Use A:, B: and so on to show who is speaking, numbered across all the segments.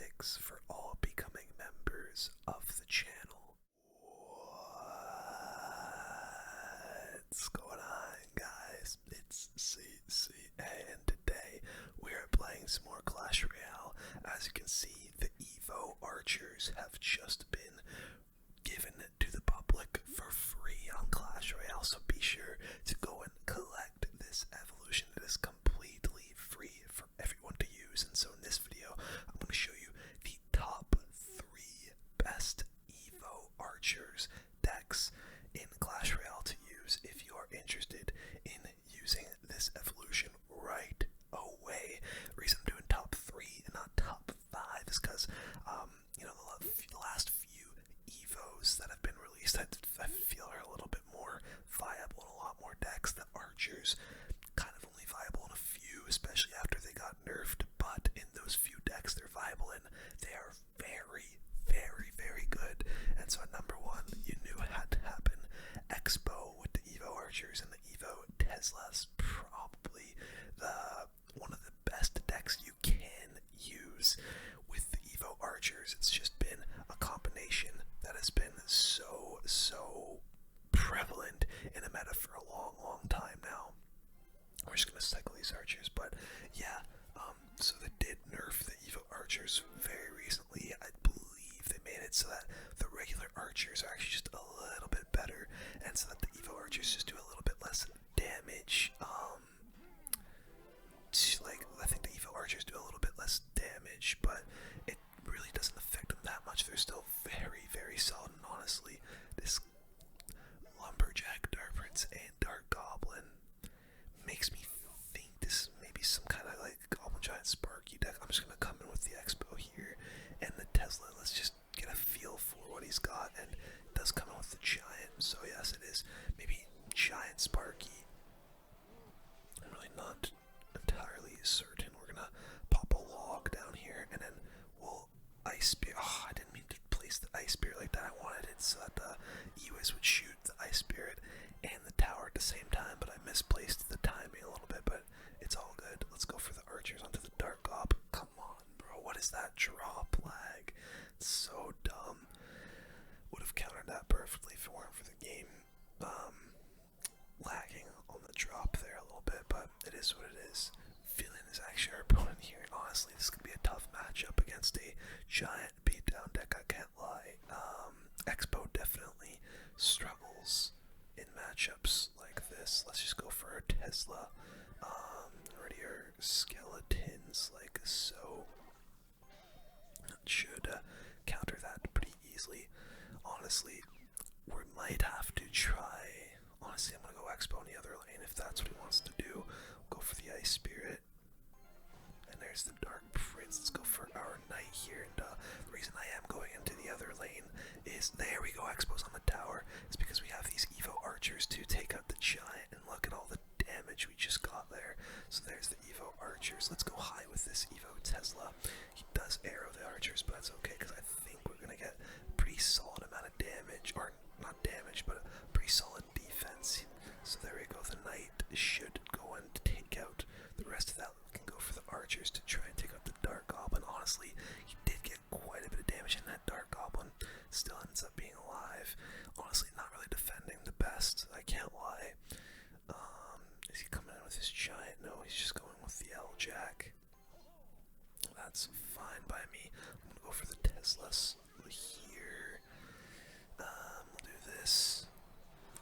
A: statistics for all becoming members of the channel. What's going on, guys? It's CCA, and today we are playing some more Clash Royale. As you can see, the EVO Archers have just been given to the public for free on Clash Royale, so be sure to go and collect this evolution. It is completely free for everyone to use, and so in this video I'm going to show you the top 3 best EVO Archers decks in Clash Royale to use if you are interested in using this evolution right away. The reason I'm doing top 3 and not top 5 is because the last few EVOs that have been released I feel are a little bit more viable in a lot more decks. The Archers kind of only viable in a few, especially after they got nerfed, but in those few decks they're viable in, they are very, very, very good. And so at number 1, you knew it had to happen. Expo with the EVO Archers and the EVO Tesla's probably one of the best decks you can use with the EVO Archers. It's just been a combination that has been so prevalent in the meta for a long time now. We're just gonna cycle these Archers, but yeah, so they did nerf the EVO Archers very recently. I believe they made it so that the regular Archers are actually just a little bit better, and so that the EVO Archers just do a little bit less damage. I think the EVO Archers do a little bit less damage, but it really doesn't affect them that much. They're still very, very solid, and honestly, this Lumberjack, Dark Prince, and Dark Goblin makes me think this may be some kind of like Goblin Giant Sparky deck. I'm just gonna come in with the Expo here and the Tesla. Let's just get a feel for what he's got, and it does come in with the Giant, so yes, it is maybe Giant Sparky. I'm really not entirely certain. We're gonna pop a log down here, and then we'll Ice Spear. Oh, I didn't mean to place the Ice Spear like that. I wanted it so that the EWIS would shoot the Ice Spirit and the tower at the same time, but I misplaced the timing a little bit, but it's all good. Let's go for the Archers onto the Dark Gob. Come on, bro. What is that drop lag? It's so dumb. Would have countered that perfectly if it weren't for the game lagging on the drop there a little bit, but it is what it is. Feeling is actually our opponent here, and honestly, this could be a tough matchup against a giant beatdown deck, I can't lie. Expo definitely struggles in matchups like this. Let's just go for our Tesla. Already our skeletons, like so. That should counter that pretty easily. Honestly, we might have to try. Honestly, I'm gonna go Expo on the other lane if that's what he wants to do. We'll go for the Ice Spirit. And there's the Dark Prince. Let's go for our Knight here. And the reason I am going into the other lane is, there we go, Expo's on the tower. It's because we have these EVO Archers to take out the Giant, and look at all the damage we just got there. So there's the EVO Archers. Let's go high with this EVO Tesla. He does arrow the Archers, but that's okay because I think we're gonna get a pretty solid amount of damage, or not damage, but a pretty solid defense. So there we go. The Knight should go in to take out the rest of that. We can go for the Archers to try and take out the Dark Goblin. Honestly, he did get quite a bit of damage, and that Dark Goblin still ends up being alive. Honestly, not really defending the best, I can't lie. Is he coming in with his Giant? No, he's just going with the L-Jack. That's fine by me. I'm gonna go for the Teslas here. We'll do this.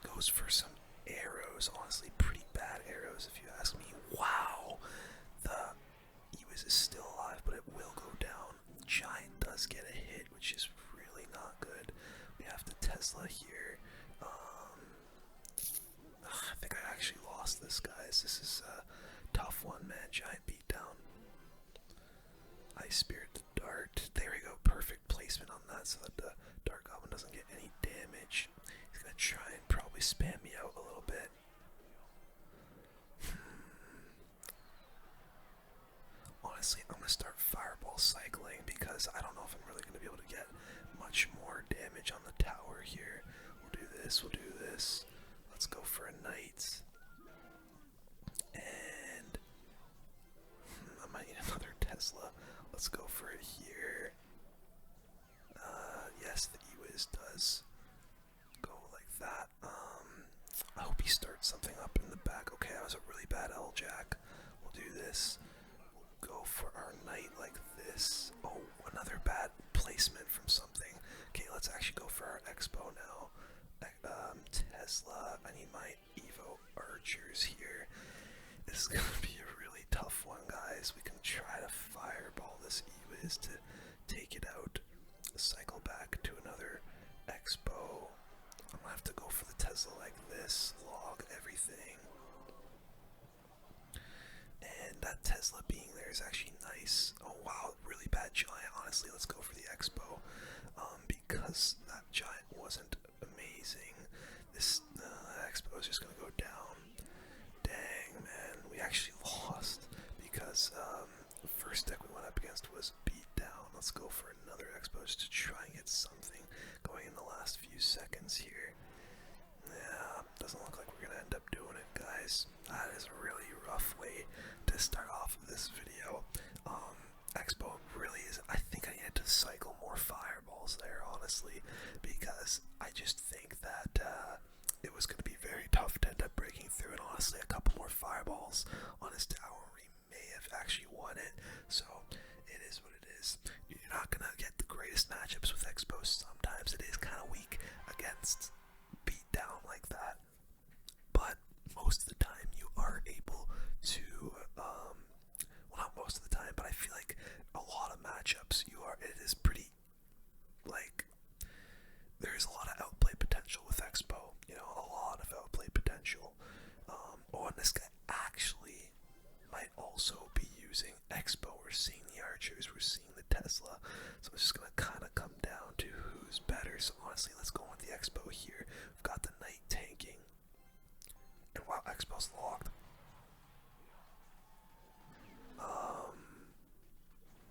A: Goes for some arrows. Honestly, pretty bad arrows if you ask me. Wow! The EWIS is still alive, but it will go down. Giant does get a hit, which is really not good. We have the Tesla here. I think I actually lost this, guys. This is a tough one, man. Giant beatdown. Ice Spirit to Dart. There we go. Perfect placement on that so that the Dark Goblin doesn't get any damage. He's gonna try and probably spam me out a little bit. Honestly, I'm gonna start Fireball cycling because I don't know if I'm really gonna be able to get much more damage on the tower here. We'll do this. We'll do this. Let's go for a Knight. And I might need another Tesla. Let's go for it here. guess the E-Wiz does go like that. I hope he starts something up in the back. Okay, that was a really bad L-Jack. We'll do this. We'll go for our knight like this. Oh, another bad placement from something. Okay, let's actually go for our Expo now. Tesla, I need my EVO Archers here. This is going to be a really tough one, guys. We can try to fireball this E-Wiz to take it out. Cycle back to another Expo. I'm going to have to go for the Tesla like this. Log everything. And that Tesla being there is actually nice. Oh wow, really bad giant. Honestly, let's go for the Expo. Because that giant wasn't amazing. This Expo is just going to go down. Dang, man. We actually lost because the first deck we went up against was beat down. Let's go for another Expo just to try and get something going in the last few seconds here. Yeah, doesn't look like we're going to end up doing it, guys. That is a really rough way to start off this video. Expo really is. I think I needed to cycle more fireballs there, honestly, because I just think that it was going to be very tough to end up breaking through, and honestly, a couple more fireballs on his tower, we may have actually won it. So it is what it is. You're not going to get the greatest matchups with Expo. Sometimes it is kind of weak against beat down like that, but most of the time you are able to well, not most of the time, but I feel like a lot of matchups it is pretty, like, there's a lot of outplay potential with Expo, you know, a lot of outplay potential. Oh, and this guy actually might also be using Expo. We're seeing the Archers, we're seeing the Tesla, so it's just gonna kind of come down to who's better. So honestly, let's go with the Expo here. We've got the Knight tanking, and wow, Expo's locked.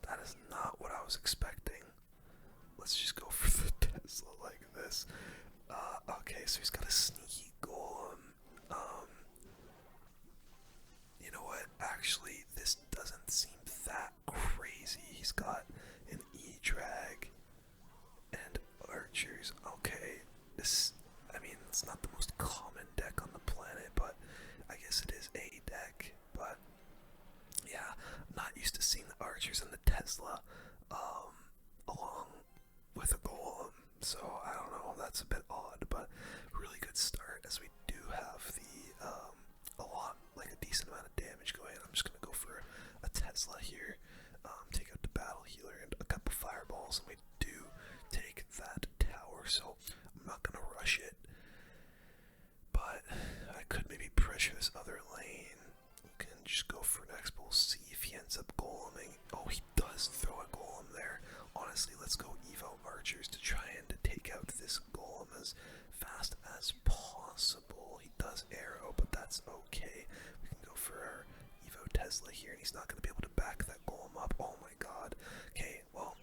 A: That is not what I was expecting. Let's just go for the Tesla like this. Okay, so he's got a sneaky golem. You know what? Actually, this doesn't seem that crazy. He's got an E-Drag and Archers. Okay, I mean, it's not the most common deck on the planet, but I guess it is a deck. But yeah, I'm not used to seeing the Archers and the Tesla along with a golem, so I don't know, that's a bit odd, but really good start, as we do have the a decent amount of damage going. I'm just gonna go for a Tesla here, take out the battle healer and a couple fireballs, and we do take that tower, so I'm not gonna rush it, but I could maybe pressure this other lane. We can just go for an Expo. We'll see if he ends up goleming. Oh, he does throw a golem there. Honestly, let's go EVO Archers to try and take out this golem as fast as possible. He does arrow, but that's okay. We can go for our EVO Tesla here, and he's not going to be able to back that golem up. Oh my god. Okay, well,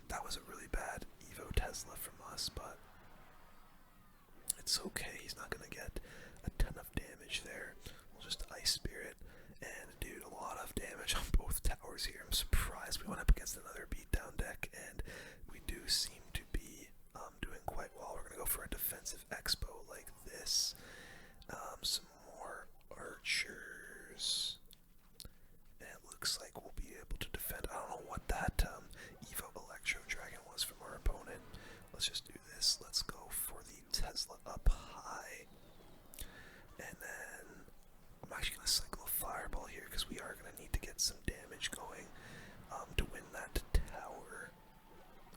A: that was a really bad EVO Tesla from us, but it's okay. He's not going to get a ton of damage there. We'll just Ice Spirit, and dude, a lot of damage on both towers here. I'm surprised we went up against another beatdown deck, and we do seem to be doing quite well. We're going to go for a defensive Expo like this. Some more Archers. And it looks like we'll be able to defend. I don't know what that EVO Electro Dragon was from our opponent. Let's just do this. Let's go for the Tesla up high. And then I'm actually going to cycle a Fireball here because we are going to need to get some damage going to win that tower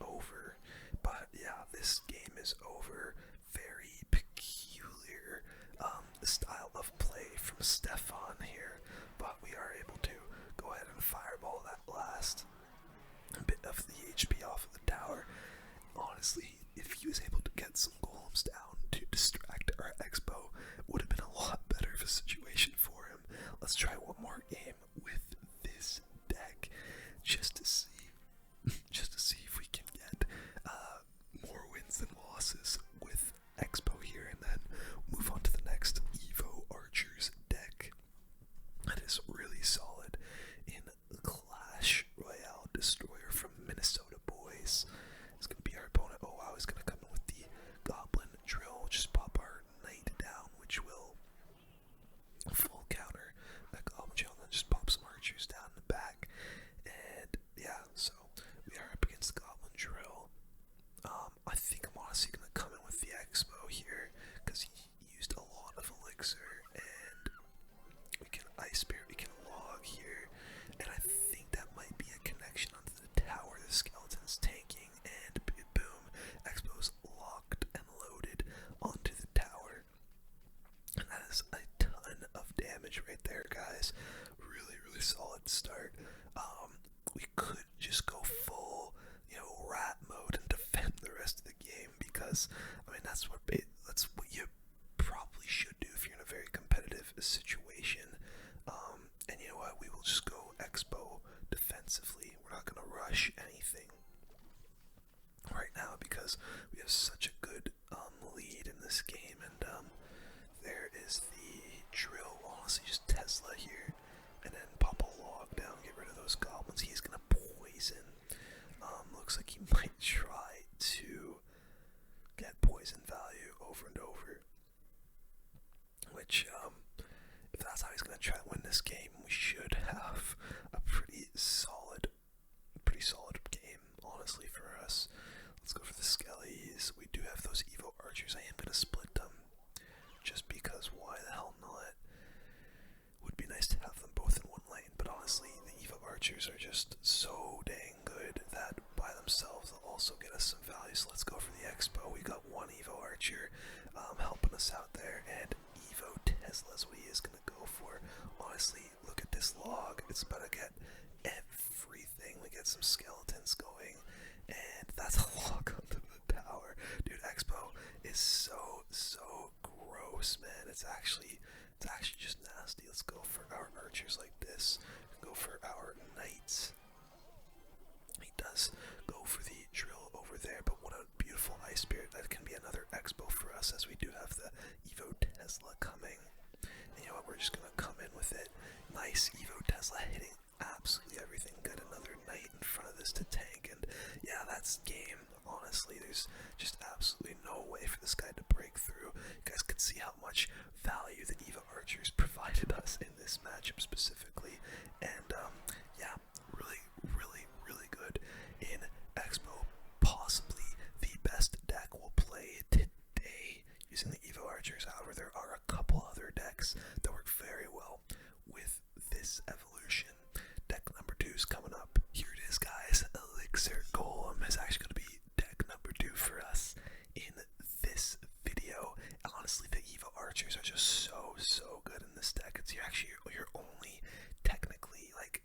A: over. But yeah, this game is over. Very peculiar style of play from Stefan here, but we are able to go ahead and fireball that last bit of the HP off of the tower. Honestly, if he was able to get some golems down to distract our Expo, it would have been a lot better of a situation for him. Let's try one more game with this deck just to see if we can get more wins than losses with Expo here, and then move on to the next EVO Archers deck. That is really solid in Clash Royale. Destroyer from Minnesota Boys. It's going to be our opponent. Oh wow, he's going because I mean that's what you probably should do if you're in a very competitive situation. And you know what? We will just go Expo defensively. We're not gonna rush anything right now because we have such a good lead in this game. And there is the drill. Honestly, just Tesla here, and then pop a log down, get rid of those goblins. He's gonna poison. Looks like he might try to get poison value over and over. Which, if that's how he's gonna try to win this game, we should have a pretty solid game, honestly, for us. Let's go for the Skellies. We do have those EVO Archers. I am gonna split them, just because why the hell not? Would be nice to have them both in one lane, but honestly, the EVO Archers are just so dang good that by themselves they'll also get us some value. So let's go for the Expo. We got one EVO Archer helping us out there, and EVO Tesla is what he is gonna go for. Honestly, look at this log. It's about to get everything. We get some skeletons going, and that's a log onto the tower. Dude, Expo is so gross, man. It's actually just nasty. Let's go for our archers like this. Go for our knights. He does go for the drill over there, but what a beautiful ice spirit. That can be another Expo for us, as we do have the EVO Tesla coming. And you know what, we're just gonna come in with it. Nice EVO Tesla hitting absolutely everything. Got another knight in front of this to tank, and yeah, that's game. Honestly, there's just absolutely no way for this guy to break through. You guys could see how much value the EVO Archers provided us in this matchup specifically, and yeah, really good in Expo. Possibly the best deck we'll play today using the EVO Archers. However, there are a couple other decks that work very well with this evolution. Deck number 2 is coming up. Here it is, guys. Elixir Golem is actually going to be deck number 2 for us in this video. Honestly, the EVO Archers are just so good in this deck. It's actually your only technically like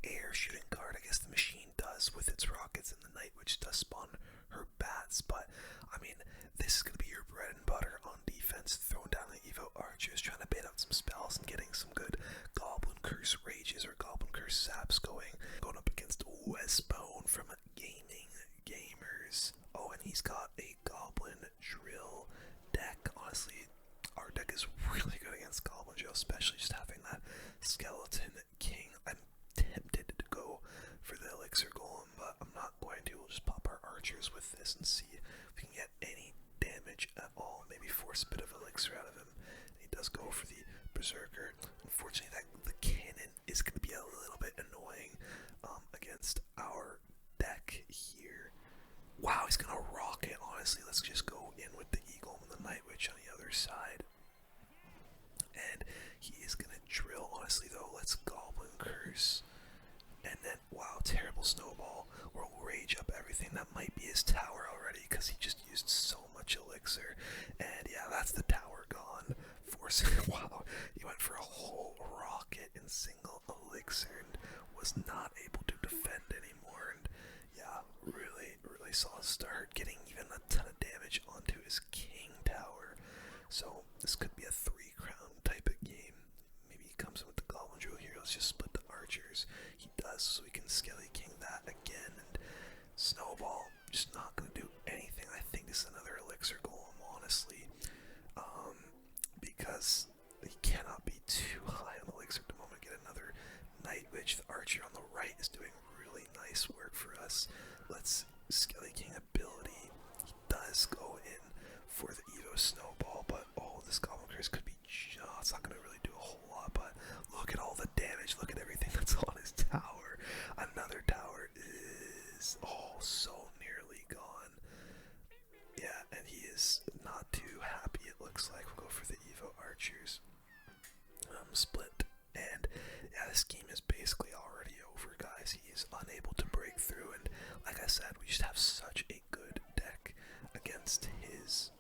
A: air shooting card. I guess the machine does with its rockets, and the Night Witch does spawn her bats, but I mean, this is going to be your bread and butter on defense, throwing down the EVO Archers, trying to bait out some spells and getting some good Goblin Curse Rages or Goblin Curse Saps going up against Westbone from Gaming Gamers. Oh, and he's got a Goblin Drill deck. Honestly, our deck is really good against Goblin Drill, especially just having that Skeleton King. I'm tempted to go for the Elixir Golem, but I'm not going to. We'll just pop our archers with this and see if we can get any damage at all. Maybe force a bit of elixir out of him. And he does go for the Berserker. Unfortunately, the cannon is going to be a little bit annoying against our deck here. Wow, he's going to rocket. Honestly, let's just go in with the Eagle and the Night Witch on the other side. And he is going to drill. Honestly, though, let's Goblin Curse. And then, wow, terrible snowball. We'll rage up everything. That might be his tower already, because he just used so much elixir. And yeah, that's the tower gone. Forcing, wow, he went for a whole rocket in single elixir and was not able to defend anymore. And yeah, really solid start, getting even a ton of damage onto his king tower. So this could be a 3-crown type of game. Maybe he comes in with the Goblin Drill here. Let's just split the archers. He does, so we can Skelly King that again. And Snowball, just not going to do anything. I think this is another Elixir Golem, honestly. Because he cannot be too high on Elixir at the moment. Get another Night Witch. The archer on the right is doing really nice work for us. Let's Skelly King ability. He does go in for the EVO Snowball, but oh, this Goblin Curse could be it's not going to really do a whole lot, but look at all the damage. Look at everything that's on his tower. Another tower is so nearly gone. Yeah, and he is not too happy, it looks like. We'll go for the EVO Archers. Split. And yeah, this game is basically already over, guys. He is unable to break through, and like I said, we just have such a good deck against his.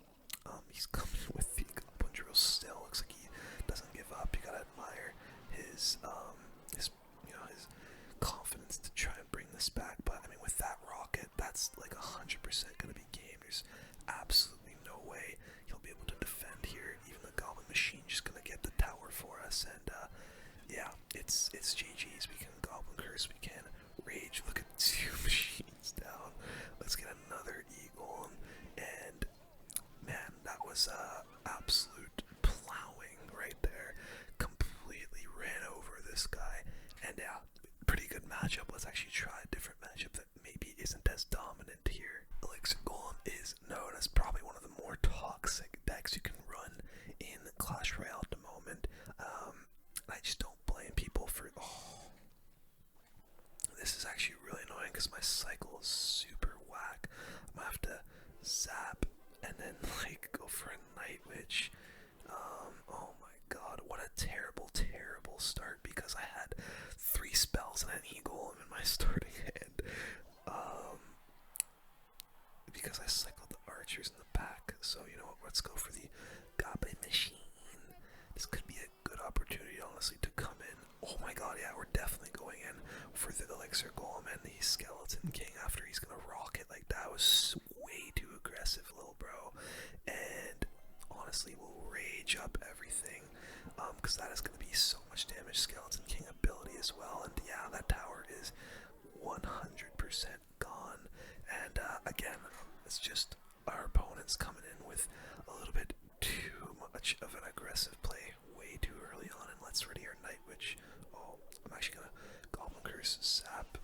A: He's coming with the Goblin Drill still. Looks like he doesn't give up. You gotta admire his confidence to try and bring this back. But I mean, with that rocket, that's like 100% gonna be game. There's absolutely it's GG's. We can Goblin Curse, we can Rage. Look at 2 machines down. Let's get another Eagle. And man, that was absolute plowing right there. Completely ran over this guy. And yeah, pretty good matchup. Let's actually try a different matchup that maybe isn't as dominant here. Elixir Golem is known as probably one of the more toxic decks you can run in Clash Royale at the moment. I just don't blame people for. Oh, this is actually really annoying because my cycle is super whack. I'm gonna have to zap and then like go for a Night Witch. Oh my god, what a terrible, terrible start because I had 3 spells and an Eagle in my starting hand. Because I cycled the archers in the back. So you know what? Let's go for the Goblin Machine. This could be a good opportunity, honestly, to come in. Oh my god, yeah, we're definitely going in for the Elixir Golem and the Skeleton King after he's gonna rock it like that. Was way too aggressive, little bro. And honestly, we'll rage up everything, because that is gonna be so much damage. Skeleton King ability as well, and yeah, that tower is 100% gone. And again, it's just our opponents coming in with a little bit too much of an aggressive play way too early on, and let's ready our Night Witch. Oh, I'm actually gonna Goblin Curse Sap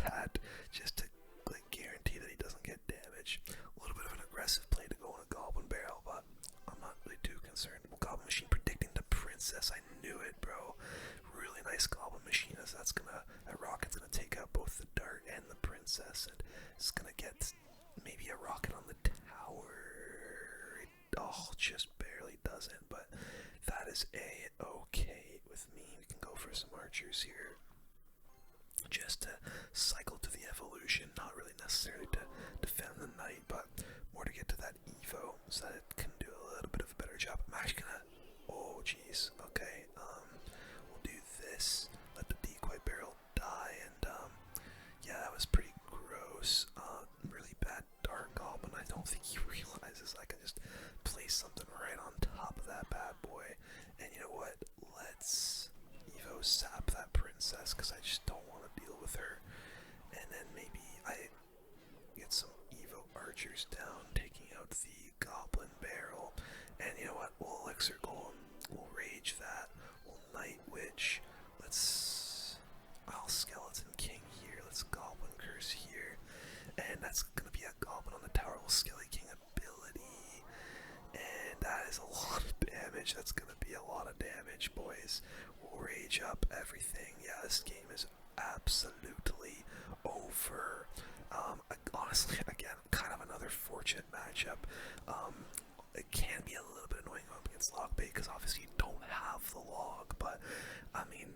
A: that just to like guarantee that he doesn't get damage. A little bit of an aggressive play to go on a Goblin Barrel, but I'm not really too concerned. Goblin Machine predicting the Princess. I knew it, bro. Really nice Goblin Machine, as that rocket's gonna take out both the dart and the Princess, and it's gonna get maybe a rocket on the tower. Just barely doesn't, but that is okay with me. We can go for some archers here just to cycle to the evolution, not really necessarily to defend the knight, but more to get to that Evo so that it can do a little bit of a better job. I'm actually gonna, oh jeez, okay, we'll do this, let the decoy barrel die, and yeah, that was pretty gross. Really bad Dark Goblin. I don't think he realizes I can just place something right on top of that bad boy. And you know what? Let's Evo sap that Princess because I just don't want to deal with her. And then maybe I get some EVO Archers down, taking out the Goblin Barrel. And you know what? We'll Elixir Golem. We'll Rage that. We'll Night Witch. I'll Skeleton King here. Let's Goblin Curse here. And that's gonna be a Goblin on the tower. We'll Skelly King ability. And that is a lot of damage. That's gonna be a lot of damage, boys. We'll Rage up everything. Yeah, this game is absolutely over. Honestly, again, kind of another fortunate matchup. It can be a little bit annoying up against Logbait because obviously you don't have the log, but I mean,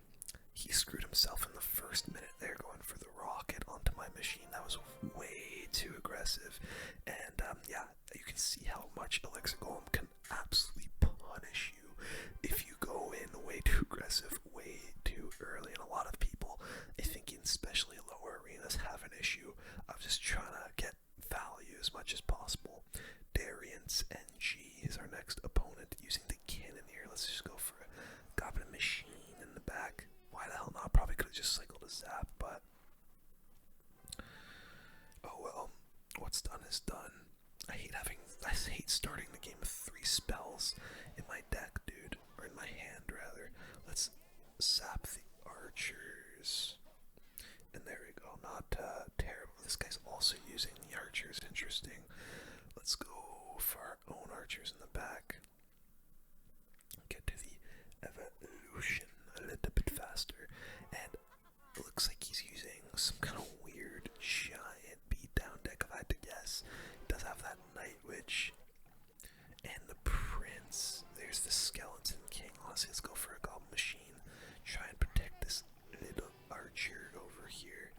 A: he screwed himself in the first minute there going for the rocket onto my machine. That was way too aggressive. And yeah, you can see how much Elixir Golem can absolutely punish you if you go in way too aggressive, way too early. And a lot of people, I think, especially lower arenas, have an issue of just trying to get value as much as possible. Darian's NG is our next opponent using the cannon here. Let's just go for a Goblin Machine in the back. Why the hell not? Probably could have just cycled a zap, but oh well. What's done is done. I hate starting the game with 3 spells in my deck, dude, or in my hand rather. Let's zap the archers, and there we go. Not terrible. This guy's also using the archers. Interesting. Let's go for our own archers in the back. Get to the evolution a little bit faster, and it looks like he's using some kind of weird giant beatdown deck, if I had to guess. He does have that Night Witch and the Prince. There's the Skeleton King. Honestly, let's go for a Goblin Machine. Try and protect this little archer over here.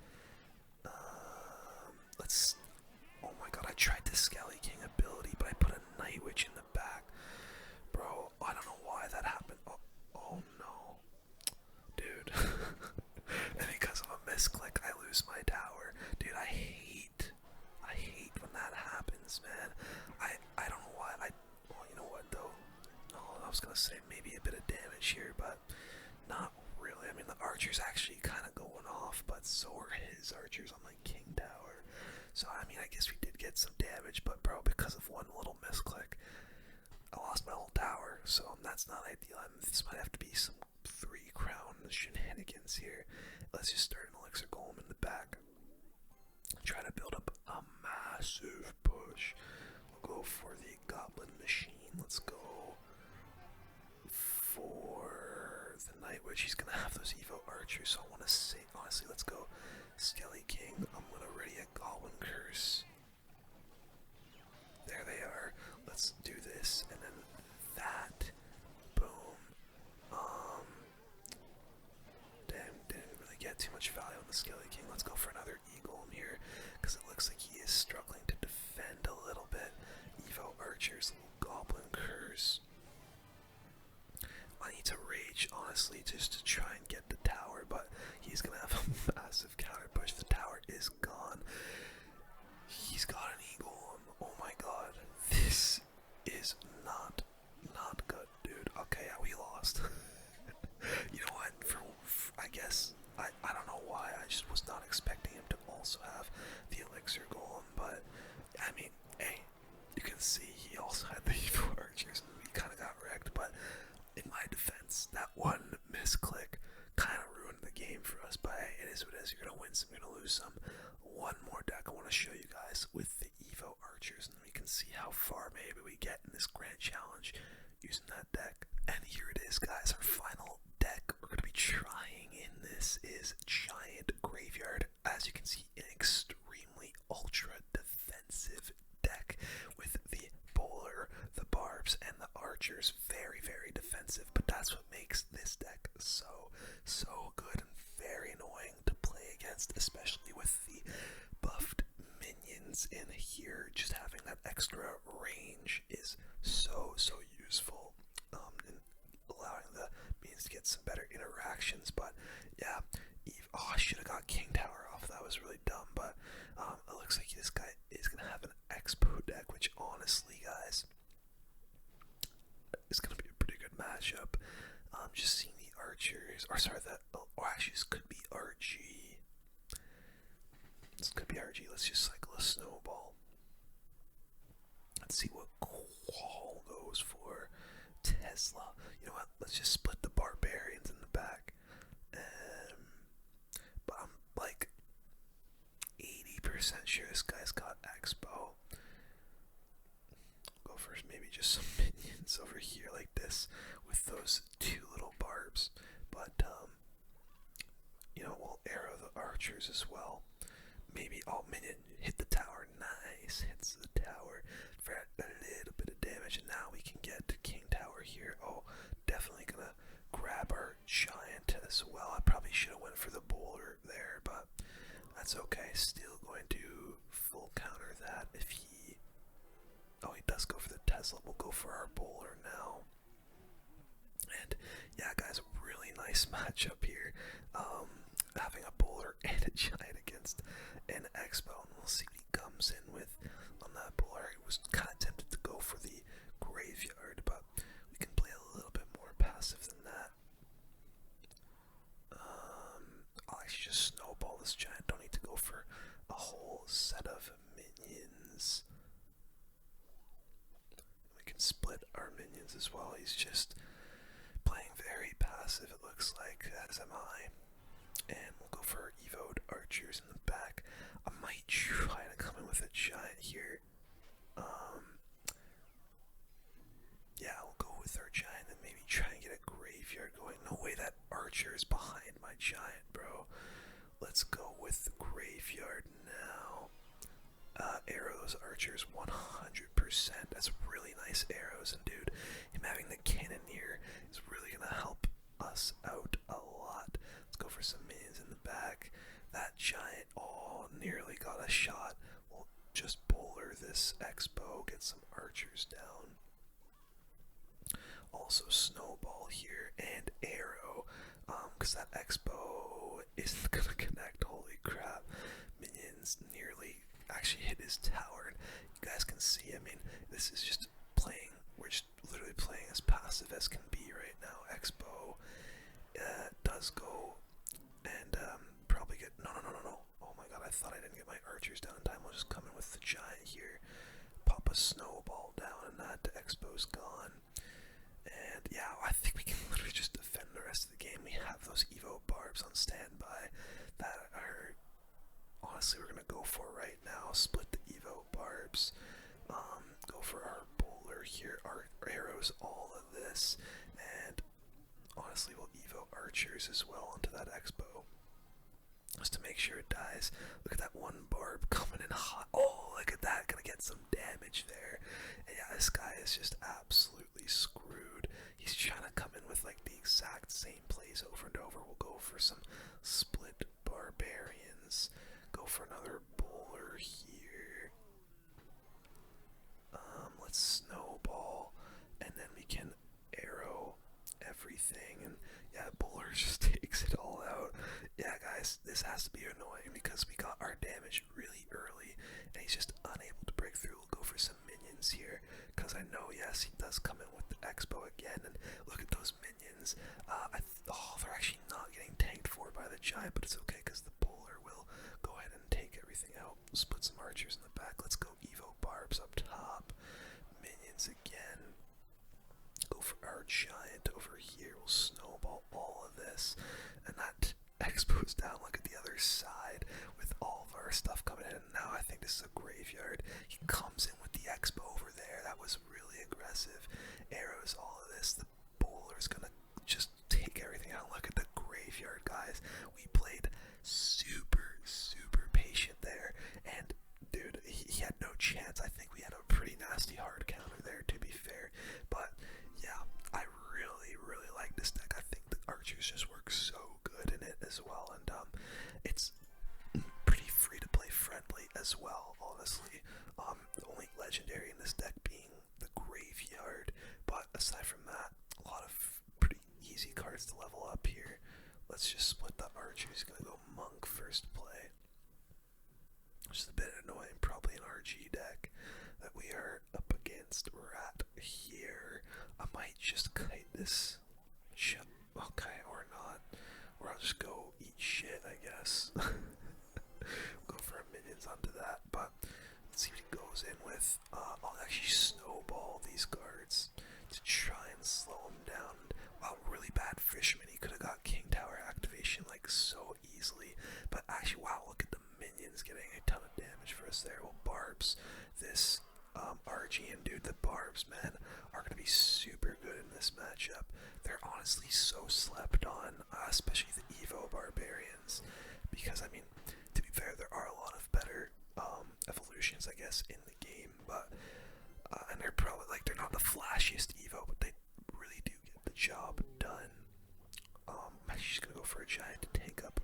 A: Oh my god, I tried the Skelly King ability, but I put a Night Witch in the back. Bro, I don't know why that happened. Oh no. Dude. And because of a misclick, I lose my tower. Dude, I hate when that happens, man. I don't know why. Well, you know what, though? Oh, I was gonna say maybe a bit of damage here, but not really. I mean, the archer's actually kind of going off, but so are his archers on my king tower. So, I mean, I guess we did get some damage, but bro, because of one little misclick, I lost my whole tower, so that's not ideal. This might have to be some 3-crown shenanigans here. Let's just start an Elixir Golem in the back. Try to build up a massive push. We'll go for the Goblin Machine. Let's go for the Night Witch. He's gonna have those EVO Archers, so I want to say, honestly, let's go Skelly King. I'm gonna ready a Goblin Curse. There they are. Let's do this, and then that. Boom. Damn, didn't really get too much value on the Skelly King. Let's go for another Eagle here, because it looks like he is struggling to defend a little bit. EVO Archers, Goblin Curse. I need to rage, honestly, just to try and get the tower, but he's gonna have a massive counter push. The tower is gone. He's got an Eagle. Oh my god. This is not good, dude. Okay, yeah, we lost. You know what? I guess, I don't know why. I just was not expecting him to also have the Elixir Golem, but, I mean, hey, you can see he also had the EVO Archers, and we kind of got wrecked, but in my defense, that one misclick kind of ruined the game for us, but hey, it is what it is. You're going to win some, you're going to lose some. One more deck I want to show you guys with the EVO Archers, and we can see how far maybe we get in this grand challenge using that deck. And here it is, guys, our final deck we're going to be trying in this is Giant Graveyard. As you can see, an extremely ultra defensive deck with the bowler, the barbs, and the archers. Very, very defensive, but that's what makes this deck so good and very annoying to play against, especially with the buffed minions in here. Just having that extra range is so useful in allowing the minions to get some better interactions. But yeah, I should have got King Tower off. That was really dumb, but it looks like this guy is going to have an Expo deck, which honestly, guys, is going to be a pretty good matchup. Just seeing the archers, or sorry, actually this could be RG. This could be RG. Let's just cycle a snowball. Let's see what Qual goes for. Tesla. You know what? Let's just split the barbarians in the back. But I'm like 80% sure this guy's got Expo. Go for maybe just some minions over here like this with those 2 little barbs. But you know, we'll arrow the archers as well. Maybe minion hit the tower. Nice, hits the tower for a little bit of damage, and now we can get to King Tower here. Oh, definitely gonna grab our giant as well. I probably should have went for the bowler there, but that's okay. Still going to full counter that if he. Oh, he does go for the Tesla. We'll go for our bowler now. And yeah, guys, really nice matchup here. Having a bowler and a giant against an Expo, and we'll see what he comes in with on that bowler. I was kind of tempted to go for the graveyard, but we can play a little bit more passive than that. I'll actually just snowball this giant. Don't need to go for a whole set of minions. We can split our minions as well. He's just playing very passive, it looks like, as am I. And we'll go for EVO Archers in the back. I might try to come in with a giant here. Yeah, we'll go with our giant and maybe try and get a graveyard going. No way that archer is behind my giant, bro. Let's go with the graveyard now. Arrow those archers 100%. That's really nice arrows, and dude, him having the cannoneer is really gonna help us out a lot. Let's go for some minions in the back. That giant, nearly got a shot. We'll just bowler this Expo, get some archers down. Also snowball here and arrow, because that Expo isn't gonna connect. Holy crap. Minions nearly actually hit his tower. You guys can see, I mean, this is just playing, we're just literally playing as passive as can be right now. Expo does go and probably get no. Oh my god, I thought I didn't get my archers down in time. We'll just come in with the giant here, pop a snowball down, and that expo's gone. And yeah, I think we can literally just defend the rest of the game. We have those EVO barbs on standby that are honestly we're gonna go for right now. Split the EVO barbs, go for our bowler here, our arrows, all of this, and honestly we'll EVO archers as well onto that expo just to make sure it dies. Look at that one barb coming in hot. Oh, look at that, gonna get some damage there. And yeah, this guy is just absolutely screwed. He's trying to come in with like the exact same plays over and over. We'll go for some split barbarians, go for another bowler here. Let's snowball, and then we can arrow everything, and yeah, bowler just takes it all out. Yeah, guys, this has to be annoying because we got our damage really early, and he's just unable to break through. We'll go for some minions here, because I know, yes, he does come in with the expo again, and look at those minions. They're actually not getting tanked for by the giant, but it's okay, because the bowler will go ahead and take everything out. Let's put some archers in the back. Let's go EVO barbs up top. Minions again. Go for our giant over here. We'll snowball all of this, and that expo's down. Look at the other side with all of our stuff coming in. Now I think this is a graveyard. He comes in with the expo over there. That was really aggressive. Arrows, all of this. The bowler's gonna just take everything out. Look at the graveyard, guys. We played super patient there, and dude, he had no chance. I think we had a pretty nasty hard counter there, to be fair, but yeah, I really like this deck. I think the archers just work so good in it as well, and it's pretty free to play friendly as well, honestly. The only legendary in this deck being the graveyard, but aside from that, a lot of pretty easy cards to level up here. Let's just split the archers. Gonna go monk first play. Just a bit annoying, probably an RG deck that we are up against. Rat here. I might just kite this. Okay, or not. Or I'll just go eat shit, I guess. Go for our minions onto that, but let's see what he goes in with. I'll actually snowball these cards to try and slow him down. Wow, really bad Fishman. He could have got King Tower activation like so easily, but actually, wow, look at the minions getting a ton of damage for us there. Well, barbs this RG, and dude, the barbs, man, are going to be super good in this matchup. They're honestly so slept on, especially the EVO barbarians, because I mean, to be fair, there are a lot of better evolutions, I guess, in the game, but and they're probably like, they're not the flashiest EVO, but they really do get the job done. I'm actually just gonna go for a giant to take up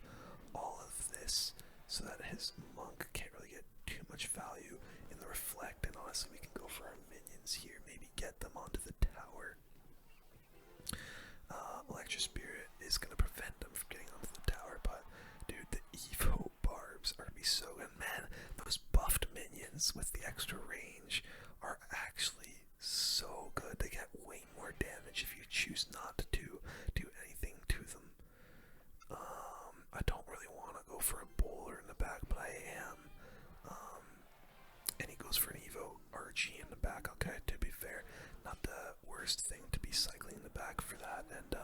A: all of this, so that his monk can't really get too much value in the reflect, and honestly we can go for our minions here, maybe get them onto the tower. Electric Spirit is going to prevent them from getting onto the tower, but dude, the EVO barbs are going to be so good. Man, those buffed minions with the extra range are actually so good. They get way more damage if you choose not to do anything to them. I don't really want to go for a bowler in the back, but I am. And he goes for an EVO RG in the back. Okay, to be fair, not the worst thing to be cycling in the back for that. And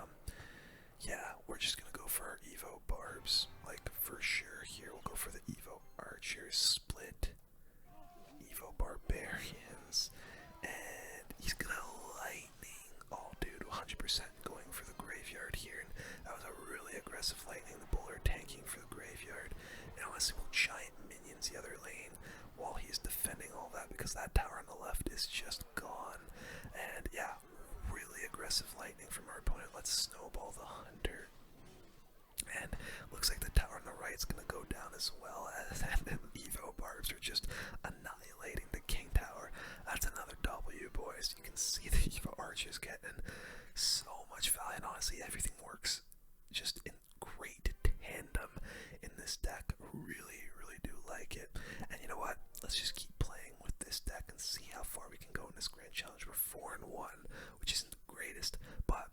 A: yeah, we're just gonna go for our EVO barbs, like for sure. Here we'll go for the EVO Archers split, EVO barbarians, and he's gonna lightning. Oh, dude, 100% going for the graveyard here, and that was a really aggressive lightning. The bowler tanking for the graveyard, and honestly, we'll giant minions the other lane while he's defending all that, because that tower on the left is just gone. And yeah, really aggressive lightning from our opponent. Let's snowball the hunter, and looks like the tower on the right is gonna go down as well, and then EVO barbs are just annihilating the king tower. That's another W, boys. You can see the EVO archers getting so much value, and honestly everything works just in great tandem in this deck. Really do like it. And you know what, let's just keep playing with this deck and see how far we can go in this grand challenge. We're 4-1, which isn't the greatest, but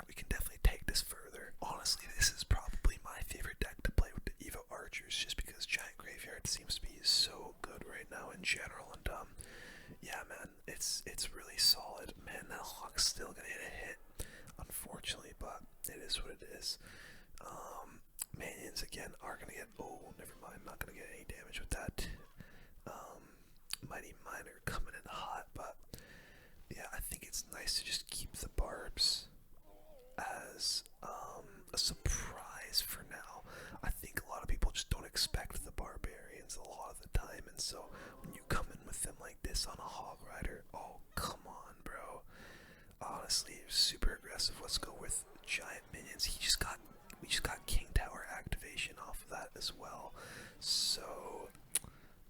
A: we can definitely take this this further. Honestly, this is probably my favorite deck to play with the EVO Archers, just because Giant Graveyard seems to be so good right now in general. And yeah, man, it's really solid. Man, that Hawk's still gonna hit a hit, unfortunately, but it is what it is. Minions again are gonna get. Oh, never mind. Not gonna get any damage with that. Mighty Miner coming in hot, but yeah, I think it's nice to just keep the barbs as a surprise for now. I think a lot of people just don't expect the barbarians a lot of the time, and so when you come in with them like this on a Hog Rider, oh come on, bro. Honestly, super aggressive. Let's go with giant minions. We just got King Tower activation off of that as well, so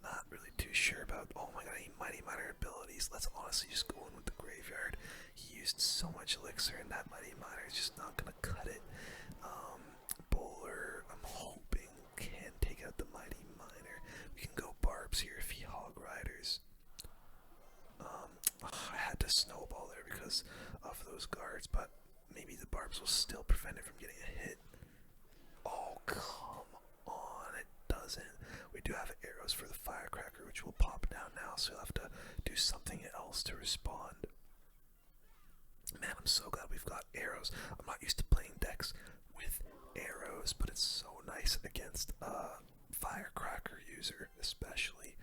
A: not really too sure about. Oh my god, any Mighty Miner abilities. Let's honestly just go in with the Graveyard. He used so much Elixir, and that Mighty Miner is just not gonna cut it. Bowler, I'm hoping, can take out the Mighty Miner. We can go Barbs here if he Hog Riders. I had to snowball there because of those guards, but maybe the Barbs will still prevent it from getting a hit. Oh, come on, it doesn't. We do have arrows for the Firecracker, which will pop down now, so you'll have to do something else to respond. Man, I'm so glad we've got arrows. I'm not used to playing decks with arrows, but it's so nice against a Firecracker user, especially.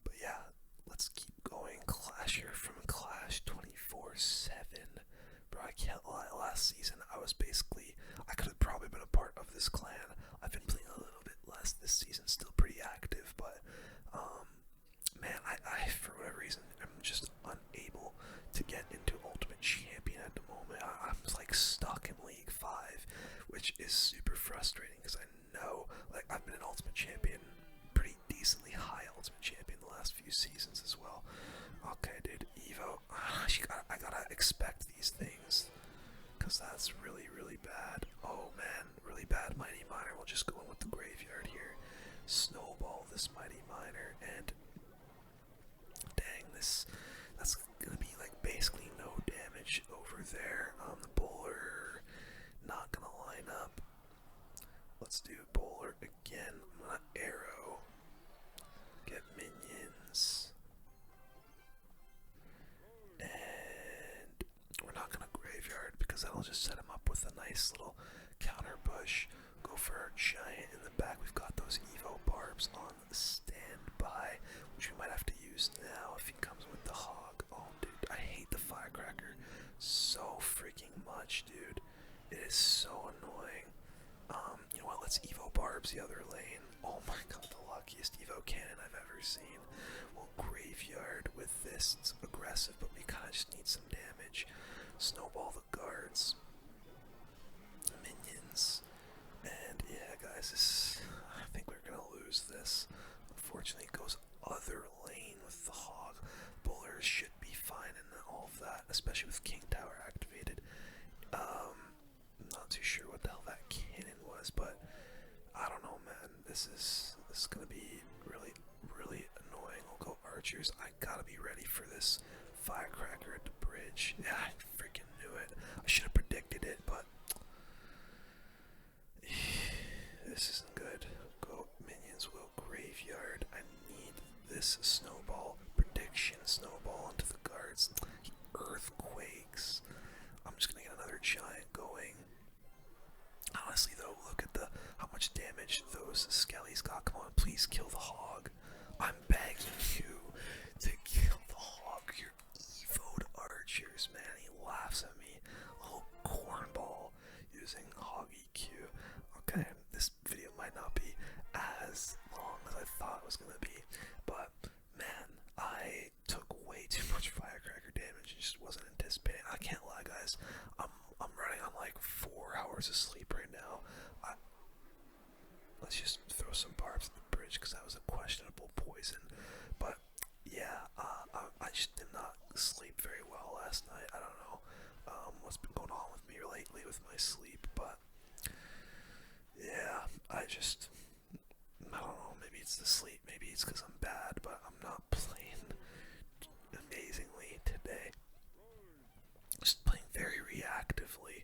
A: But yeah, let's keep going. Clasher from Clash 24/7. Bro, I can't lie. Last season, I could have probably been a part of this clan. I've been playing a little bit less this season, still pretty active, but man, I for whatever reason, I'm just unable to get into Ultimate Champion at the moment. I'm like stuck in League 5, which is super frustrating because I know, like, I've been an Ultimate Champion, pretty decently high Ultimate Champion the last few seasons as well. Okay, dude, Evo, I gotta expect these things, because that's really, really bad. Oh man, really bad Mighty Miner. We'll just go in with the Graveyard here. Snowball this Mighty Miner, and dang, that's gonna be like basically no damage over there. The Bowler not gonna line up. Let's do Bowler again. I'm gonna arrow. Get minions. And we're not gonna Graveyard because that'll just set him up with a nice little counter push. Go for our giant in the back. We've got those Evo Barbs on standby, which we might have to use now if he comes with the Hog. Oh, dude, I hate the Firecracker so freaking much, dude. It is so annoying. You know what? Let's Evo Barbs the other lane. Oh my god, the luckiest Evo cannon I've ever seen. We'll Graveyard with this. It's aggressive, but we kind of just need some damage. Snowball the guards. Minions. And yeah, guys, I think we're gonna lose this. Unfortunately, it goes other lane with the Hog. Bowler should be fine in all of that, especially with King Tower activated. I'm not too sure what the hell that cannon was, but I don't know, man. This is gonna be really, really annoying. We'll go Archers. I gotta be ready for this Firecracker at the bridge. Yeah, I freaking knew it. I should have predicted it, but this isn't good. Go minions, will Graveyard. I need this snowball prediction. Snowball into the guards. He earthquakes. I'm just gonna get another giant going. Honestly though, look at how much damage those skellies got. Come on, please kill the Hog. I'm begging you to kill the Hog. You're EVO'd Archers, man. He laughs at me. Little cornball using Hog EQ. Okay, this video might not be as long as I thought it was gonna be, but man, I took way too much Firecracker damage and just wasn't anticipating. I can't lie, guys. I'm running on like 4 hours of sleep right now. Let's just throw some barbs at the bridge because that was a questionable poison. But yeah, I just did not sleep very well last night. I don't know what's been going on with me lately with my sleep, but yeah, I don't know, maybe it's the sleep, maybe it's because I'm bad, but I'm not playing amazingly today. Just playing very reactively.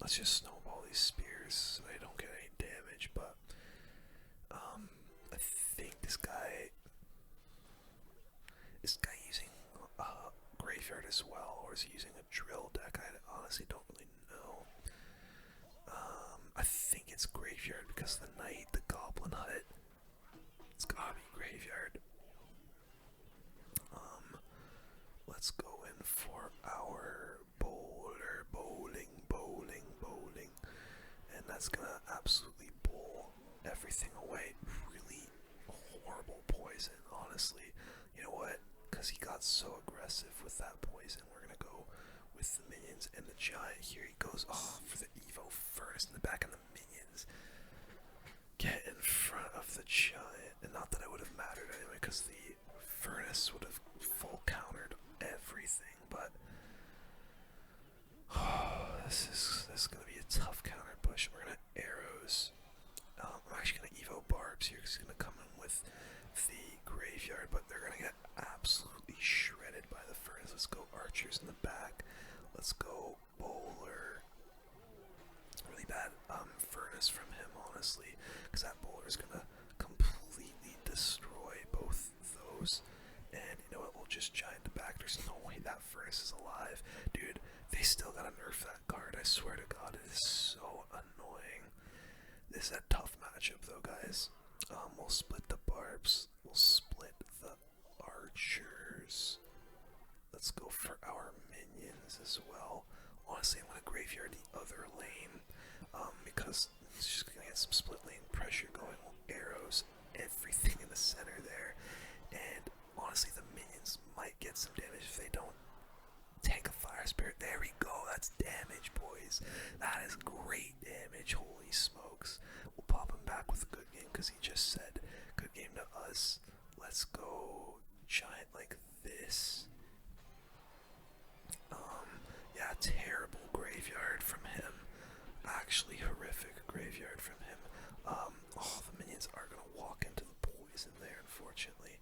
A: let's just snowball these spears so they don't get any damage. But I think this guy using graveyard as well, or is he using a drill deck? I honestly don't really know. I think it's graveyard because the knight, the goblin hut. It's gotta be graveyard. Let's go in for our bowling, and that's gonna absolutely bowl everything away. Really horrible poison, honestly. You know what? Because he got so aggressive with that poison, we're gonna go with the minions and the giant. Here he goes for the EVO Furnace in the back, and the minions get in front of the giant. And not that it would have mattered anyway, because the Furnace would have full countered everything. But this is gonna be a tough counter push. We're gonna arrows. I'm actually gonna EVO Barbs here because he's gonna come in with the graveyard, but they're gonna get absolutely shredded by the Furnace. Let's go Archers in the back. Let's go Bowler. Really bad Furnace from him, honestly, because that Bowler is gonna completely destroy both those. And you know what? We'll just giant the back. There's no way that Furnace is alive, dude. They still gotta nerf that card. I swear to God, it is so annoying. This is a tough matchup, though, guys. We'll split the Barbs. We'll split the Archers. Let's go for our minions as well. Honestly, I'm gonna graveyard the other lane, because it's just gonna get some split lane pressure going. Arrows, everything in the center there, and honestly, the minions might get some damage if they don't take a fire spirit. There we go. That's damage, boys. That is great damage. Holy smokes. We'll pop him back with a good game because he just said good game to us. Let's go giant like this. Yeah, terrible graveyard from him. Actually horrific graveyard from him. The minions are gonna walk into the poison there, unfortunately.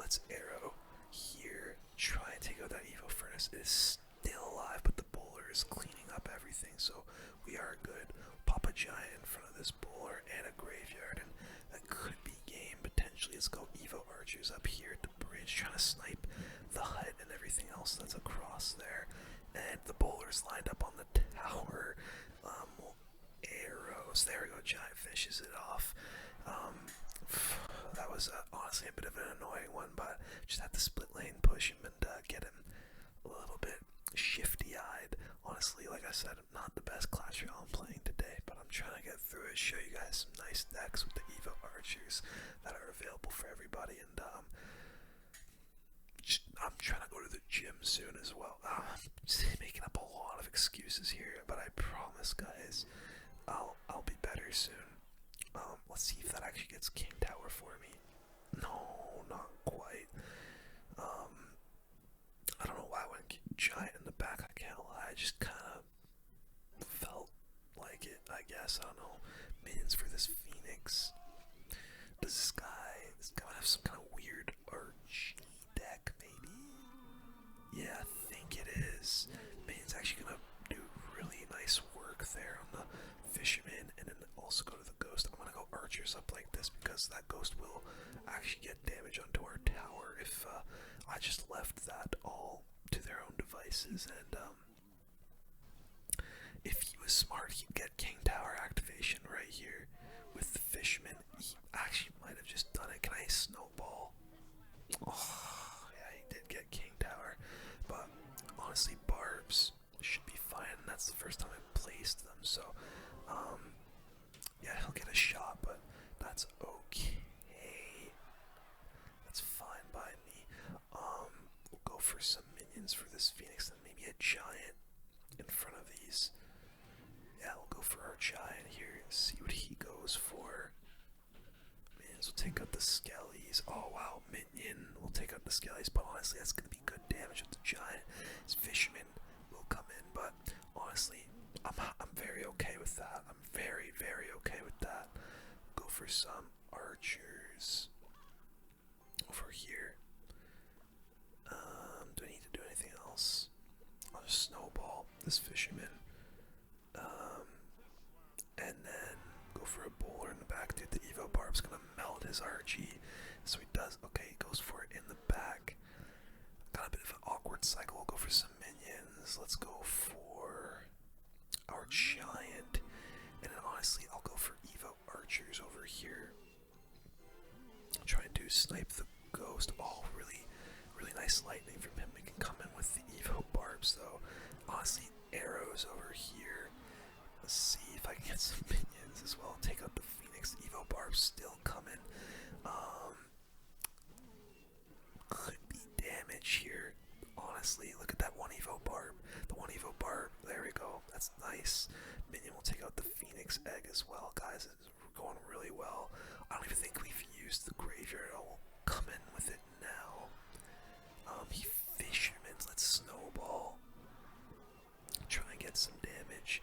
A: Let's arrow here. Try and take out that EVO Furnace. It is still alive, but the Bowler is cleaning up everything, so we are good. Pop a giant in front of this Bowler and a graveyard, and that could be game potentially. Let's go EVO Archers up here at the bridge, trying to snipe the hut and everything else that's across there. And the Bowler's lined up on the tower. Arrows. There we go. Giant finishes it off. That was honestly a bit of an annoying one, but just had to split lane push him and get him a little bit shifty-eyed. Honestly, like I said, not the best Clash Royale I'm playing today, but I'm trying to get through it, show you guys some nice decks with the EVO Archers that are available for everybody, and I'm trying to go to the gym soon as well. I'm making up a lot of excuses here, but I promise, guys, I'll be better soon. Let's see if that actually gets King Tower for me. No, not quite. I don't know why I went giant in the back, I can't lie. I just kind of felt like it, I guess. I don't know. Minions for this Phoenix. Does this guy have some kind of weird RG deck, maybe? Yeah, I think it is. Minions actually gonna do really nice work there on the Fisherman, and then also go to the Ghost. I'm gonna go Archers up like this because that Ghost will actually get damage onto our tower if I just left that all to their own devices. And if he was smart, he'd get King Tower activation right here with the Fisherman. He actually might have just done it. Can I snowball? Oh, yeah, he did get King Tower. But honestly, Barbs should be fine. That's the first time I placed them, so yeah, he'll get a shot, but that's okay. That's fine by me. We'll go for some minions for this Phoenix, and maybe a giant in front of these. Yeah, we'll go for our giant here, see what he goes for. Minions will take out the Skellies. Oh wow, minion will take out the Skellies, but honestly, that's gonna be good damage with the giant. His Fisherman will come in, but honestly, I'm very okay with that. I'm very, very okay with that. Go for some Archers over here. Do I need to do anything else? I'll just snowball this Fisherman. barb's gonna melt his RG. So he does. Okay, he goes for it in the back. Got a bit of an awkward cycle. We'll go for some minions. Let's go for our giant. And then honestly, I'll go for EVO Archers over here. I'll try and do snipe the ghost. Oh, really nice lightning from him. We can come in with the EVO barbs though. Honestly, arrows over here. Let's see if I can get some minions as well. Take out the Phoenix. The EVO barbs still coming. Could be damage here. Honestly, look at that one EVO barb. The one EVO barb. There we go. That's nice. Minion will take out the Phoenix egg as well, guys. It's going really well. I don't even think we've used the graveyard. I'll come in with it now. He fisherman's. Let's snowball. Try and get some damage.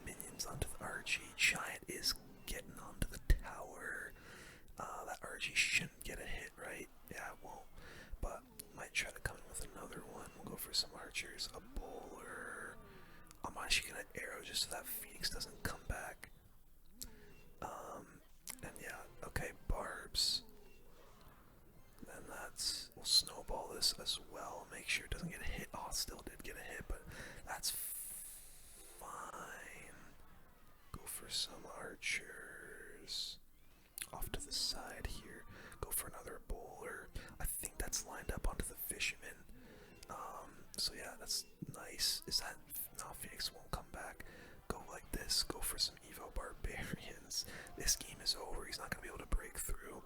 A: Minions onto the RG. Giant is getting onto the tower. That RG shouldn't get a hit, right? Yeah, it won't. But might try to come in with another one. We'll go for some archers. A bowler. I'm actually gonna arrow just so that Phoenix doesn't come back. And yeah, okay, barbs. Then we'll snowball this as well. Make sure it doesn't get a hit. Oh, it still did get a hit, but that's fine. Go for some archers. Off to the side here. Go for another bowler. I think that's lined up onto the fisherman. So yeah, that's nice. Is that... No, Phoenix won't come back. Go like this. Go for some EVO barbarians. This game is over. He's not going to be able to break through.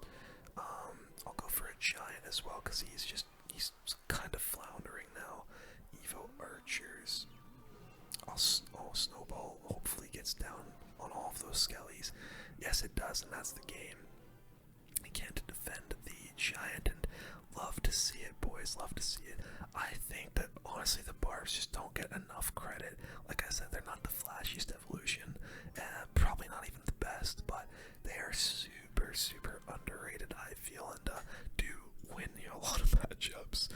A: I'll go for a giant as well because he's kind of floundering now. EVO archers. Oh, snowball hopefully gets down on all of those skellies. Yes, it does, and that's the game. He can't defend the giant, and love to see it, boys. Love to see it. I think that honestly the barbs just don't get enough credit. Like I said, they're not the flashiest evolution, and probably not even the best, but they are super underrated, I feel, and do win a lot of matchups,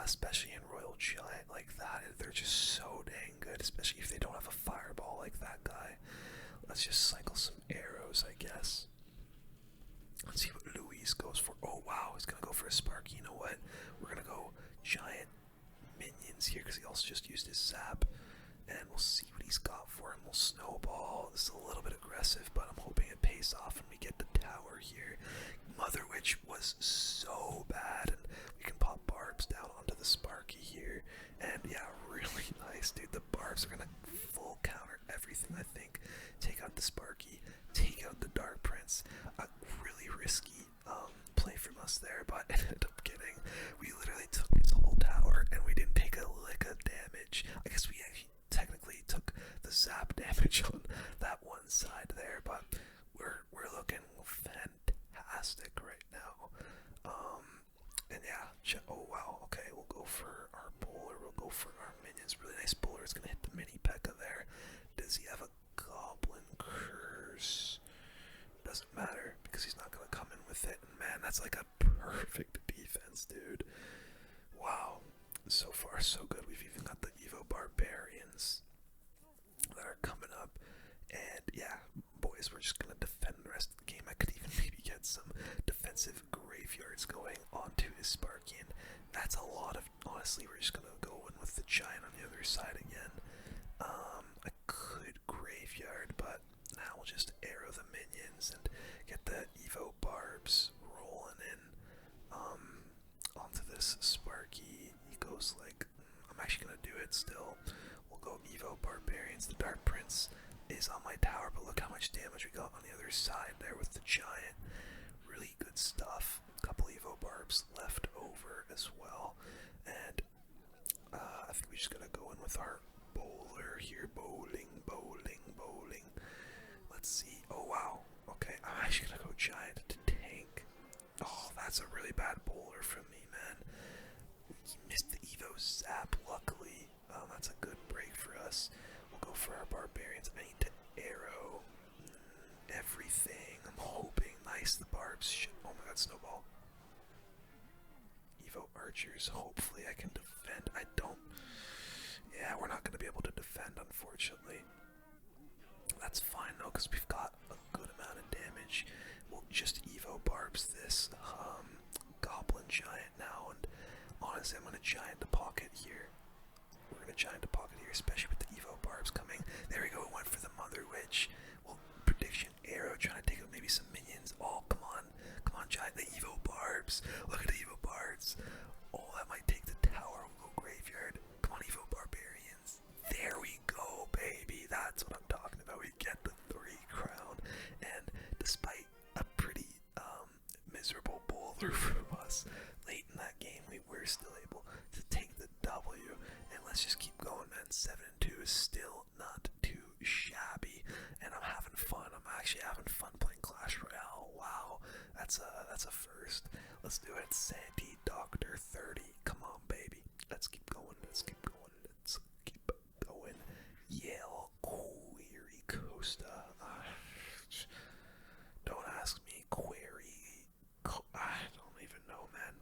A: especially in Royal Giant like that. They're just so dang good, especially if they don't have a fireball like that guy. Let's just cycle some arrows, I guess. Let's see what Luis goes for. Oh wow, he's gonna go for a Sparky. You know what? We're gonna go giant minions here because he also just used his zap. And we'll see what he's got for him. We'll snowball. This is a little bit aggressive, but I'm hoping it pays off and we get the tower here. Mother Witch was so bad, and we can pop barbs down onto the Sparky here. And yeah, really nice, dude. The barbs are gonna full counter everything, I think. Take out the Sparky, take out the Dark Prince. A really risky play from us there, but it ended up getting. We literally took his whole tower, and we didn't take a lick of damage. I guess we actually technically took the zap damage on that one side there, but we're looking fantastic right now. And yeah, oh wow, okay, we'll go for our bowler, we'll go for our minions. Really nice bowler. It's gonna hit the mini P.E.K.K.A there. Does he have a goblin curse? Doesn't matter because he's not gonna come in with it. And man, that's like a perfect defense, dude. Wow, so far so good. We've even got the EVO barbarians that are coming up, and yeah, boys, we're just gonna defend the rest of the game. I could even maybe get some defensive graveyards going onto his Sparky, and that's a lot of. Honestly, we're just gonna go in with the giant on the other side again. I could graveyard, but now we'll just arrow the minions and get the EVO barbs rolling in onto this Sparky. He goes like, I'm actually gonna do it still. We'll go EVO barbarians. The Dark Prince is on my tower, but look how much damage we got on the other side there with the giant. Really good stuff. A couple EVO barbs left over as well, and I think we just gotta go in with our bowler here. Bowling. Let's see. Oh wow. Okay, I'm actually gonna go giant to tank. Oh, that's a really bad bowler from me, man. He missed the EVO zap, luckily. That's a good break for us. We'll go for our barbarians. I need to arrow everything. I'm hoping. Nice, the barbs should. Oh my god, snowball. EVO archers. Hopefully I can defend. I don't. Yeah, we're not going to be able to defend, unfortunately. That's fine though, because we've got a good amount of damage. We'll just Evo Barbs this Goblin Giant now, and honestly, I'm gonna Giant to pocket here. We're gonna Giant to pocket here, especially with the Evo Barbs coming. There we go, we went for the Mother Witch. Well, prediction arrow, trying to take out maybe some minions. Oh, come on, Giant, the Evo Barbs. Look at the Evo Barbs. Oh, that might take the tower. We'll go Graveyard. Come on, Evo Barbarians. There we go, baby. That's what I'm talking about. We get the 3 crown, and despite a pretty miserable bowler from us late in that game, we were still able to take the W. And let's just keep going, man. 7-2 is still not too shabby, and I'm having fun. I'm actually having fun playing Clash Royale. Wow, that's a first. Let's do it. Sandy Doctor 30. Come on, baby. Let's keep going. Let's keep going. Let's keep going. Yale Query Costa. Don't ask me. I don't even know, man.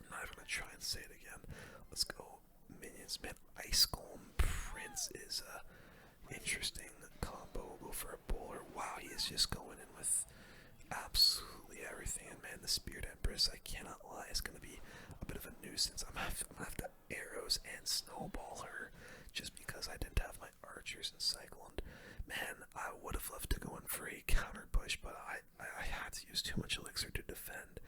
A: I'm not even gonna try and say it again. Let's go. Minions, man. Ice Golem Prince is a interesting combo. We'll go for a bowler. Wow, he is just going in with absolutely everything. And man, the Spirit Empress, I cannot lie, is gonna be a bit of a nuisance. I'm gonna have to arrows and snowball her just because I didn't have my archers in cycle. And man, I would have loved to go in for a counter push, but I had to use too much elixir to defend,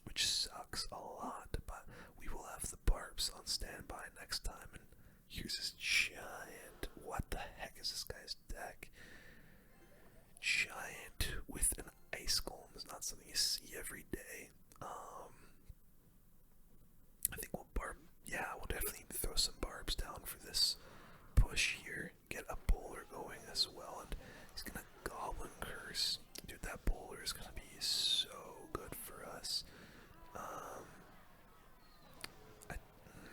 A: which sucks a lot. But we will have the barbs on standby next time. And here's this giant. What the heck is this guy's deck? Giant with an ice golem is not something you see every day. I think we'll we'll definitely throw some barbs down for this push here. Get a bowler going as well, and he's gonna Goblin Curse. Dude, that bowler is gonna be so good for us. I'm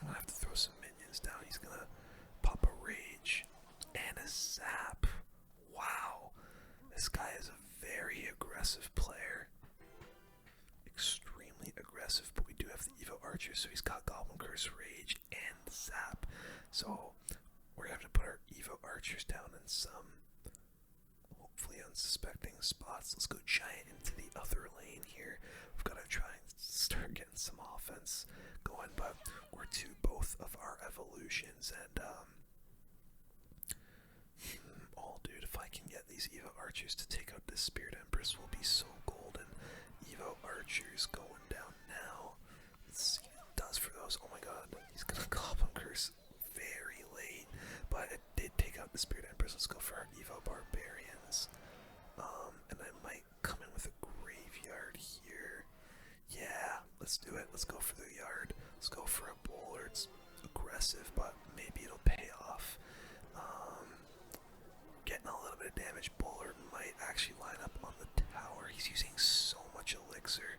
A: gonna have to throw some minions down. He's gonna pop a Rage and a Zap. Wow, this guy is a very aggressive player. Extremely aggressive, but we do have the EVO Archers, so he's got Goblin Curse, Rage, and Zap. So we're gonna have to put our EVO Archers down in some hopefully unsuspecting spots. Let's go Giant into the other lane here. We've got to try and start getting some offense going, but we're to both of our evolutions, and dude, if I can get these EVO Archers to take out this Spirit Empress, will be so golden. EVO Archers going down now. Let's see what it does for those. Oh my god, he's gonna Goblin Curse very late, but it did take out the Spirit Empress. Let's go for our EVO Barbarians. And I might come in with a Graveyard here. Yeah, let's do it. Let's go for the yard. Let's go for a bowler. It's aggressive, but maybe it'll pay off. Getting a little bit of damage. Bowler might actually line up on the tower. He's using so much elixir.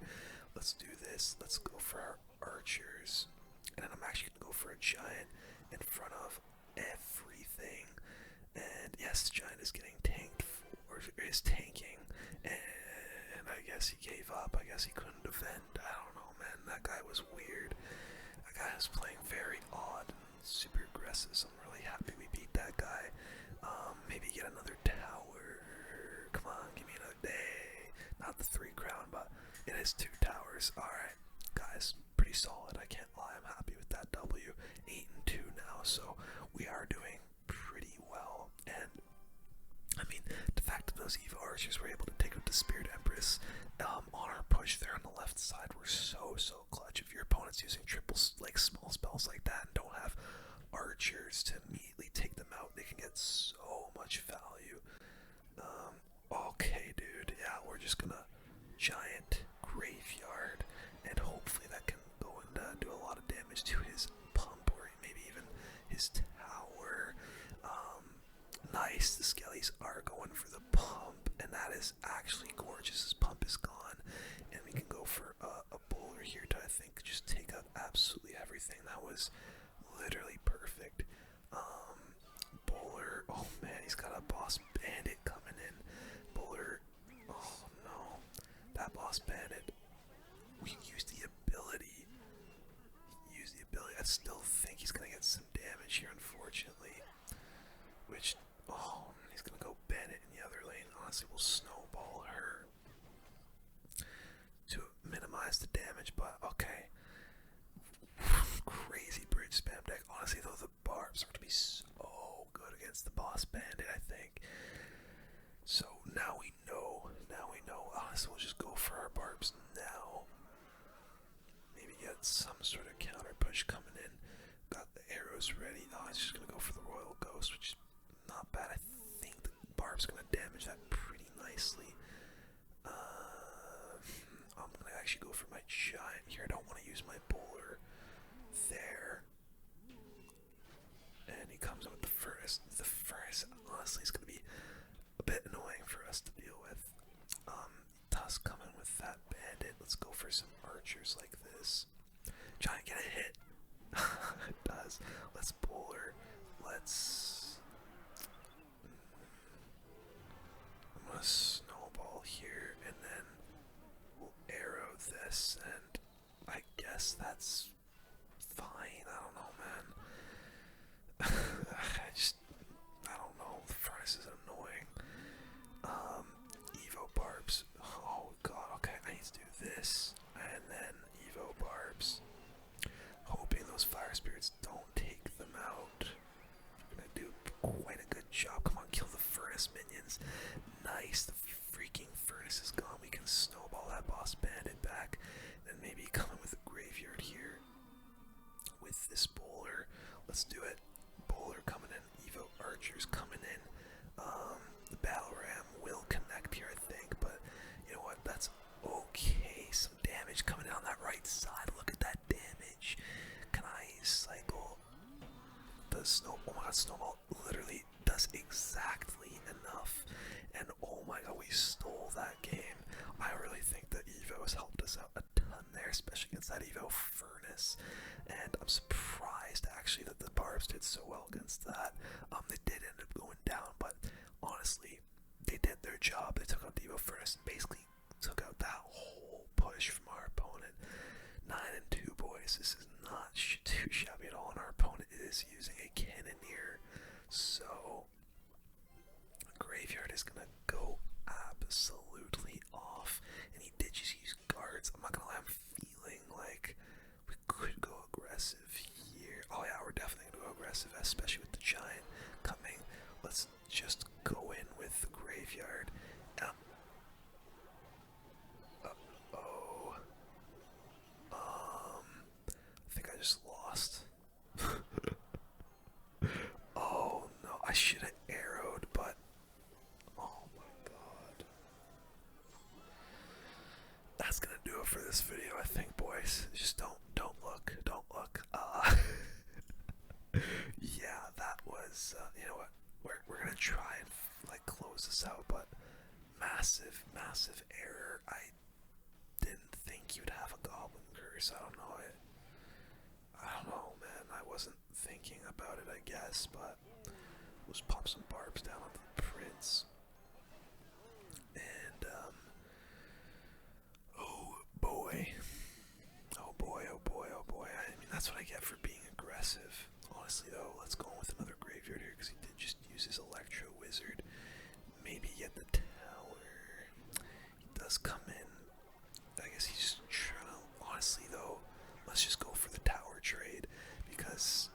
A: Let's do this. Let's go for our archers. And then I'm actually going to go for a giant in front of everything. And yes, the giant is getting tanked, or is tanking. And I guess he gave up. I guess he couldn't defend. I don't know, man. That guy was weird. That guy was playing very odd and super aggressive, so I'm really happy we beat that guy. Maybe get another tower. Come on, give me another day. Not the 3 crown, but it is 2 towers. Alright, guys, pretty solid. I can't lie. I'm happy with that W. 8-2 now, so we are doing pretty well. And I mean, the fact that those EVO Archers were able to take out the Spirit Empress on our push there on the left side were so clutch. If your opponent's using small spells like that and don't have archers to immediately take them out, they can get so much value. Okay, dude, yeah, we're just gonna Giant Graveyard, and hopefully that can go and do a lot of damage to his pump, or maybe even his tower. Nice, the Skellies are going for the pump, and that is actually gorgeous. His pump is gone, and we can go for a bowler here to, I think, just take out absolutely everything. That was literally perfect. Bowler, oh man, he's got a Boss Bandit coming in. Bowler, oh no, that Boss Bandit, we used the ability. I still think he's gonna get some damage here, unfortunately. Which, oh against the boss bandit, I think. So now we know. So we'll just go for our barbs now. Maybe get some sort of counter push coming in. Got the arrows ready. Oh, it's just gonna go for the Royal Ghost, which is not bad. I think the barb's gonna damage that pretty nicely. I'm gonna actually go for my giant here. I don't want to use my bowler there. And he comes in with the furnace. The furnace, honestly, is gonna be a bit annoying for us to deal with. Does come in with that bandit. Let's go for some archers like this. Giant, get a hit. It does. Let's bowler. Let's. I'm gonna snowball here, and then we'll arrow this, and I guess that's fine. I don't know, man. I don't know. The furnace is annoying. EVO barbs. Oh god. Okay, I need to do this, and then EVO barbs. Hoping those fire spirits don't take them out. We're gonna do quite a good job. Come on, kill the furnace minions. Nice, the freaking furnace is gone. We can snowball that boss bandit back. Then maybe come in with a graveyard here. With this bowler. Let's do it. Bowler coming in. EVO Archers coming in. The battle ram will connect here, I think. But you know what? That's okay. Some damage coming down that right side. Look at that damage. Can I cycle the snow? Oh my god, snowball literally does exactly enough. And oh my god, we stole that game. I really think that EVO has helped us out a ton there, especially against that EVO furnace. And I'm surprised actually that the barbs did so well against that. They did end up going down, but honestly, they did their job. They took out the EVO furnace and basically took out that whole push from our opponent. 9-2, boys. This is not too shabby at all, and our opponent is using a cannoneer. So, graveyard is gonna go absolutely off, and he did just use guards. I'm not gonna lie, I'm feeling like we could go aggressive here. Oh yeah, we're definitely gonna go aggressive, especially with the giant coming. Let's just go in with the graveyard. I think I just lost. Oh no, I should have arrowed, but oh my god. That's gonna do it for this video, I think, boys. Just don't look. Yeah, that was you know what? We're gonna try and like close this out, but massive error. I didn't think you'd have a goblin curse. I don't know, man. I wasn't thinking about it, I guess, but let's pop some barbs down on the prince. And oh boy. I mean, that's what I get for being aggressive. Honestly though, let's go with another graveyard here, because he did just use his Electro Wizard. Maybe get the tower. He does come in. I guess he's just trying to, honestly though, let's just go for the tower trade, because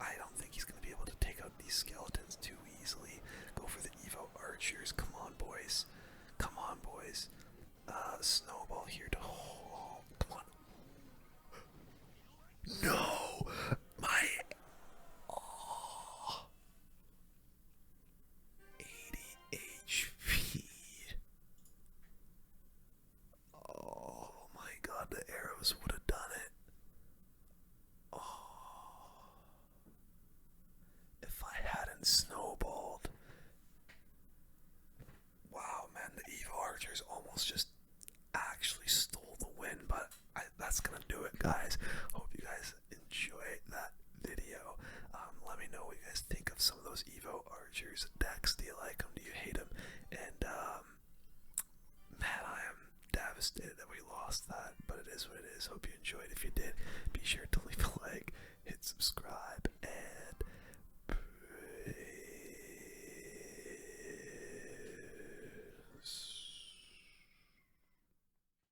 A: I don't think he's going to be able to take out these skeletons too easily. Go for the EVO Archers. Come on, boys. Snowball here to, oh, come on. No! My, oh, 80 HP. Oh my god, the arrows would have done it. Oh. If I hadn't snowballed. Wow, man, the EVO Archers almost just actually stole the win, but that's gonna do it, guys. Hope you guys enjoyed that video. Let me know what you guys think of some of those EVO Archers decks. Do you like them? Do you hate them? And man, I am devastated that we lost that, but it is what it is. Hope you enjoyed. If you did, be sure to leave a like, hit subscribe, and